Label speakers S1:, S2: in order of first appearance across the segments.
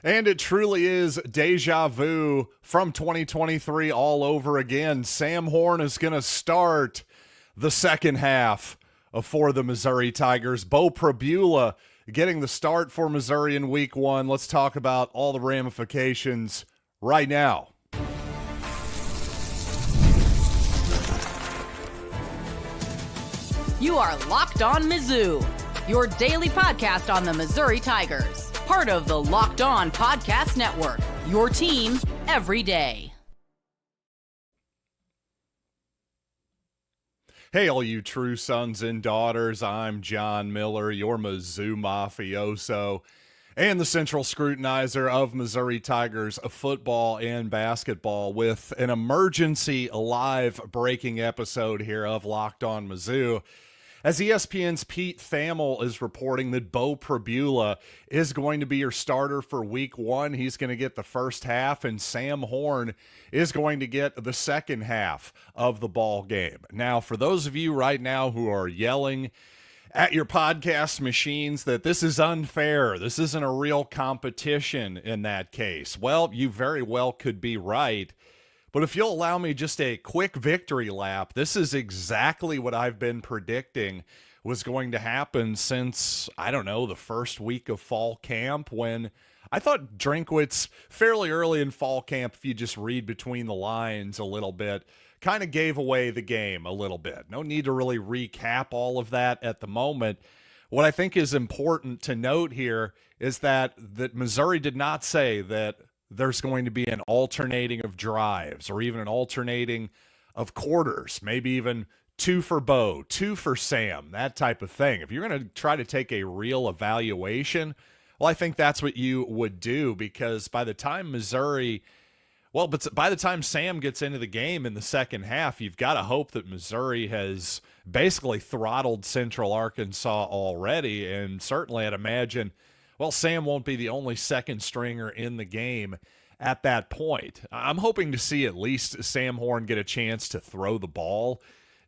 S1: And it truly is deja vu from 2023 all over again. Sam Horn is going to start the second half for the Missouri Tigers. Beau Pribula getting the start for Missouri in week one. Let's talk about all the ramifications right now.
S2: You are Locked On Mizzou, your daily podcast on the Missouri Tigers. Part of the Locked On Podcast Network, your team every day.
S1: Hey, all you true sons and daughters, I'm John Miller, your Mizzou mafioso, and the central scrutinizer of Missouri Tigers football and basketball with an emergency live breaking episode here of Locked On Mizzou. As ESPN's Pete Thamel is reporting that Beau Pribula is going to be your starter for week one. He's going to get the first half, and Sam Horn is going to get the second half of the ball game. Now, for those of you right now who are yelling at your podcast machines that this is unfair, this isn't a real competition in that case, well, you very well could be right. But if you'll allow me just a quick victory lap, this is exactly what I've been predicting was going to happen since, I don't know, the first week of fall camp, when I thought Drinkwitz fairly early in fall camp, if you just read between the lines a little bit, kind of gave away the game a little bit. No need to really recap all of that at the moment. What I think is important to note here is that Missouri did not say that there's going to be an alternating of drives or even an alternating of quarters, maybe even two for Beau, two for Sam, that type of thing. If you're going to try to take a real evaluation, well, I think that's what you would do, because by the time by the time Sam gets into the game in the second half, you've got to hope that Missouri has basically throttled Central Arkansas already, and certainly I'd imagine, well, Sam won't be the only second stringer in the game at that point. I'm hoping to see at least Sam Horn get a chance to throw the ball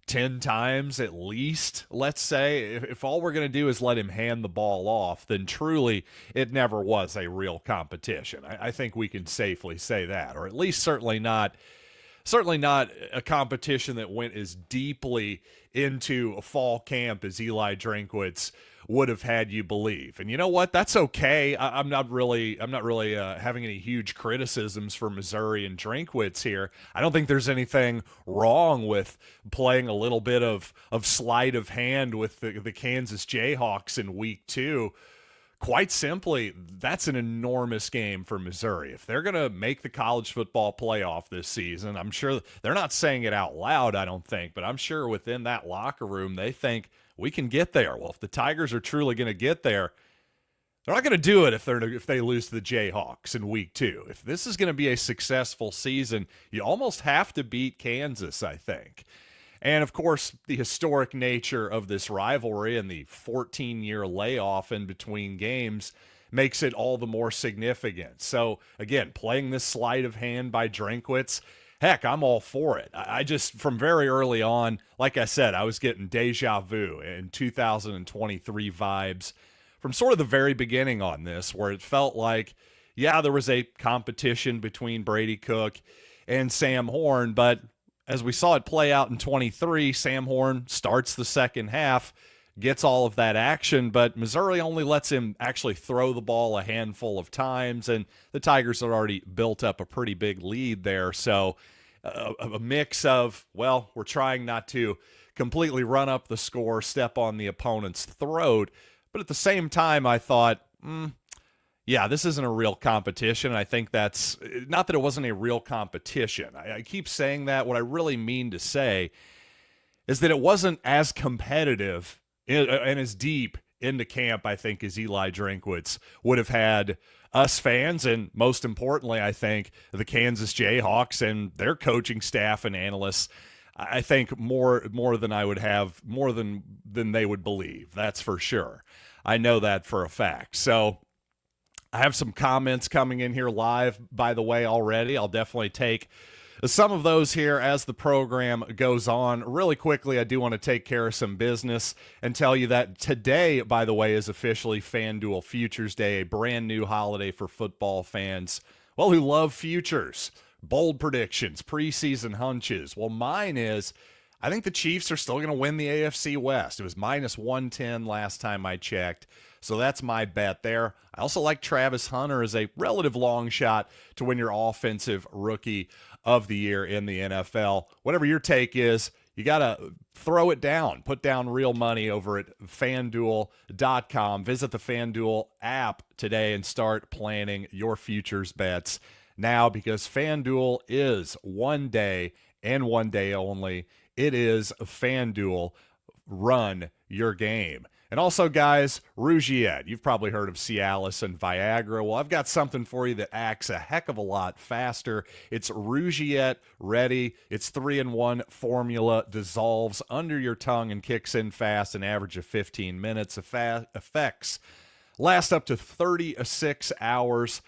S1: 10 times at least, let's say. If all we're going to do is let him hand the ball off, then truly it never was a real competition. I think we can safely say that, or at least certainly not a competition that went as deeply into a fall camp as Eli Drinkwitz would have had you believe. And you know what? That's okay. I'm not really having any huge criticisms for Missouri and Drinkwitz here. I don't think there's anything wrong with playing a little bit of sleight of hand with the Kansas Jayhawks in week two. Quite simply, that's an enormous game for Missouri. If they're going to make the college football playoff this season, I'm sure they're not saying it out loud, I don't think, but I'm sure within that locker room, they think we can get there. Well, if the Tigers are truly going to get there, they're not going to do it if they lose to the Jayhawks in week two. If this is going to be a successful season, you almost have to beat Kansas, I think. And, of course, the historic nature of this rivalry and the 14-year layoff in between games makes it all the more significant. So, again, playing this sleight of hand by Drinkwitz, heck, I'm all for it. I just, from very early on, like I said, I was getting deja vu and 2023 vibes from sort of the very beginning on this, where it felt like, yeah, there was a competition between Brady Cook and Sam Horn, but as we saw it play out in 23, Sam Horn starts the second half, gets all of that action, but Missouri only lets him actually throw the ball a handful of times, and the Tigers had already built up a pretty big lead there. So a mix of, well, we're trying not to completely run up the score, step on the opponent's throat, but at the same time, I thought, yeah, this isn't a real competition. I think that's not that it wasn't a real competition. I keep saying that. What I really mean to say is that it wasn't as competitive and as deep into camp, I think, as Eli Drinkwitz would have had us fans, and most importantly, I think, the Kansas Jayhawks and their coaching staff and analysts, I think more than I would have, more than they would believe. That's for sure. I know that for a fact. So I have some comments coming in here live, by the way, already. I'll definitely take some of those here as the program goes on. Really quickly, I do want to take care of some business and tell you that today, by the way, is officially FanDuel Futures Day, a brand new holiday for football fans, well, who love futures, bold predictions, preseason hunches. Well, mine is, I think the Chiefs are still going to win the AFC West. It was minus 110 last time I checked. So that's my bet there. I also like Travis Hunter as a relative long shot to win your offensive rookie of the year in the NFL. Whatever your take is, you got to throw it down. Put down real money over at FanDuel.com. Visit the FanDuel app today and start planning your futures bets now, because FanDuel is one day and one day only. It is FanDuel. Run your game. And also, guys, Rugiet. You've probably heard of Cialis and Viagra. Well, I've got something for you that acts a heck of a lot faster. It's Rugiet Ready. It's 3-in-1 formula, dissolves under your tongue and kicks in fast, an average of 15 minutes. Effects last up to 36 hours.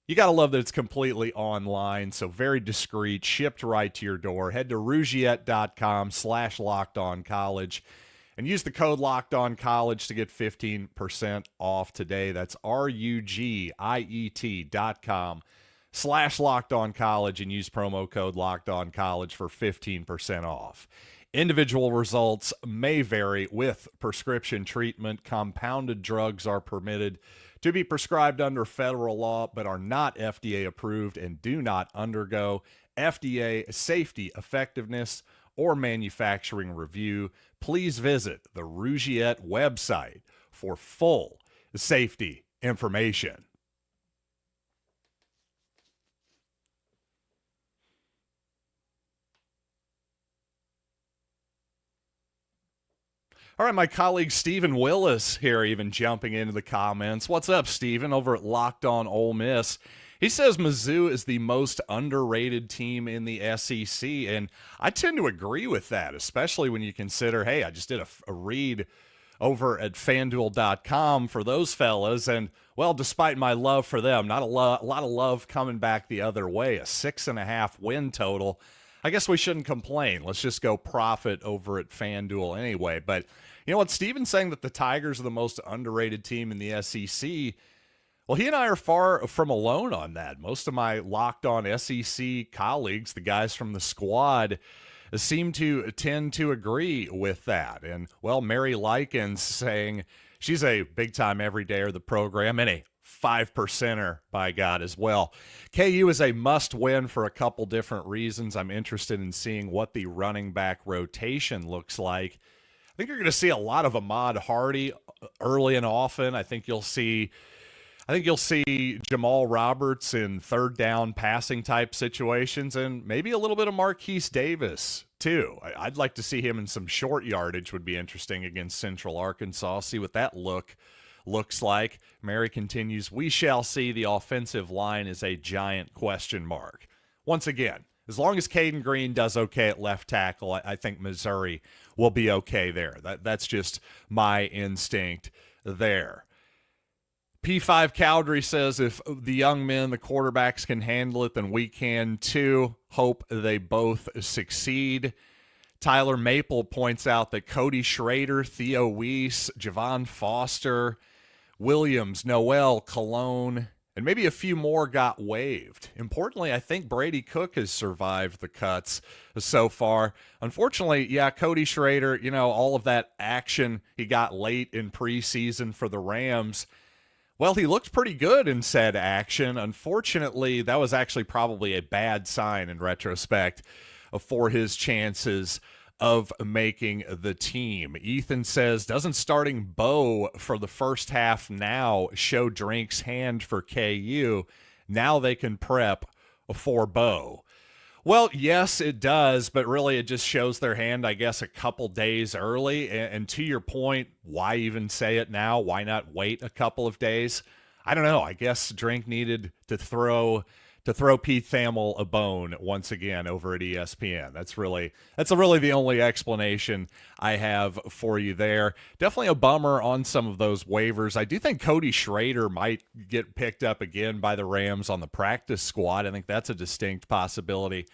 S1: You got to love that it's completely online, so very discreet, shipped right to your door. Head to Rugiet.com/LockedOnCollege and use the code LockedOnCollege to get 15% off today. That's RUGIET.com/LockedOnCollege and use promo code LockedOnCollege for 15% off. Individual results may vary with prescription treatment. Compounded drugs are permitted to be prescribed under federal law, but are not FDA approved and do not undergo FDA safety, effectiveness, or manufacturing review. Please visit the Rugiet website for full safety information. All right, my colleague Stephen Willis here even jumping into the comments. What's up, Stephen, over at Locked On Ole Miss? He says Mizzou is the most underrated team in the SEC, and I tend to agree with that, especially when you consider, hey, I just did a read over at FanDuel.com for those fellas, and, well, despite my love for them, not a lot of love coming back the other way, a 6.5 win total. I guess we shouldn't complain. Let's just go profit over at FanDuel anyway. But you know what? Steven's saying that the Tigers are the most underrated team in the SEC. Well, he and I are far from alone on that. Most of my Locked On SEC colleagues, the guys from the squad, seem to tend to agree with that. And, well, Mary Likens saying she's a big-time everydayer of the program and a 5%er, by God, as well. KU is a must-win for a couple different reasons. I'm interested in seeing what the running back rotation looks like. I think you're going to see a lot of Ahmad Hardy early and often. I think you'll see Jamal Roberts in third down passing type situations, and maybe a little bit of Marquise Davis too. I'd like to see him in some short yardage. Would be interesting against Central Arkansas. See what that looks like. Mary continues, we shall see. The offensive line is a giant question mark. Once again, as long as Caden Green does okay at left tackle, I think Missouri will be okay there. That's just my instinct there. P5 Cowdery says, if the young men, the quarterbacks, can handle it, then we can too. Hope they both succeed. Tyler Maple points out that Cody Schrader, Theo Weiss, Javon Foster, Williams, Noel, Cologne, and maybe a few more got waived. Importantly, I think Brady Cook has survived the cuts so far. Unfortunately, yeah, Cody Schrader, all of that action he got late in preseason for the Rams, well, he looked pretty good in said action. Unfortunately, that was actually probably a bad sign in retrospect for his chances of making the team. Ethan says, doesn't starting Beau for the first half now show Drink's hand for KU? Now they can prep for Beau. Well, yes, it does, but really it just shows their hand, I guess, a couple days early. And to your point, why even say it now? Why not wait a couple of days? I don't know. I guess Drink needed to throw Pete Thamel a bone once again over at ESPN. That's really the only explanation I have for you there. Definitely a bummer on some of those waivers. I do think Cody Schrader might get picked up again by the Rams on the practice squad. I think that's a distinct possibility.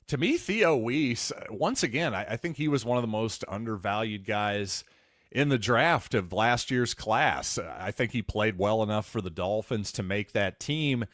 S1: To me, Theo Weiss, once again, I think he was one of the most undervalued guys in the draft of last year's class. I think he played well enough for the Dolphins to make that team,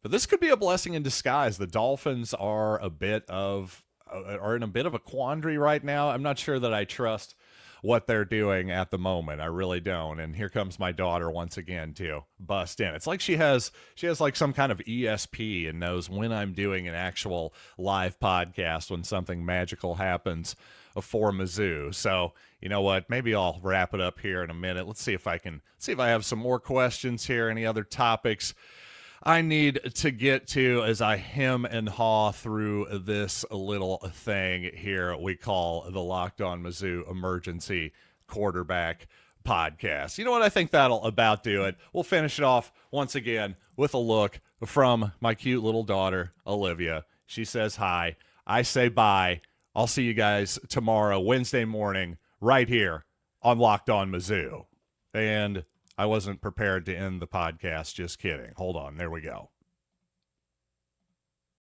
S1: but this could be a blessing in disguise. The Dolphins are in a bit of a quandary right now. I'm not sure that I trust what they're doing at the moment. I really don't. And here comes my daughter once again to bust in. It's like she has like some kind of ESP and knows when I'm doing an actual live podcast, when something magical happens for Mizzou. So, you know what? Maybe I'll wrap it up here in a minute. Let's see if I have some more questions here, any other topics I need to get to as I hem and haw through this little thing here we call the Locked On Mizzou Emergency Quarterback Podcast. You know what? I think that'll about do it. We'll finish it off once again with a look from my cute little daughter, Olivia. She says hi. I say bye. I'll see you guys tomorrow, Wednesday morning, right here on Locked On Mizzou. And I wasn't prepared to end the podcast. Just kidding. Hold on. There we go.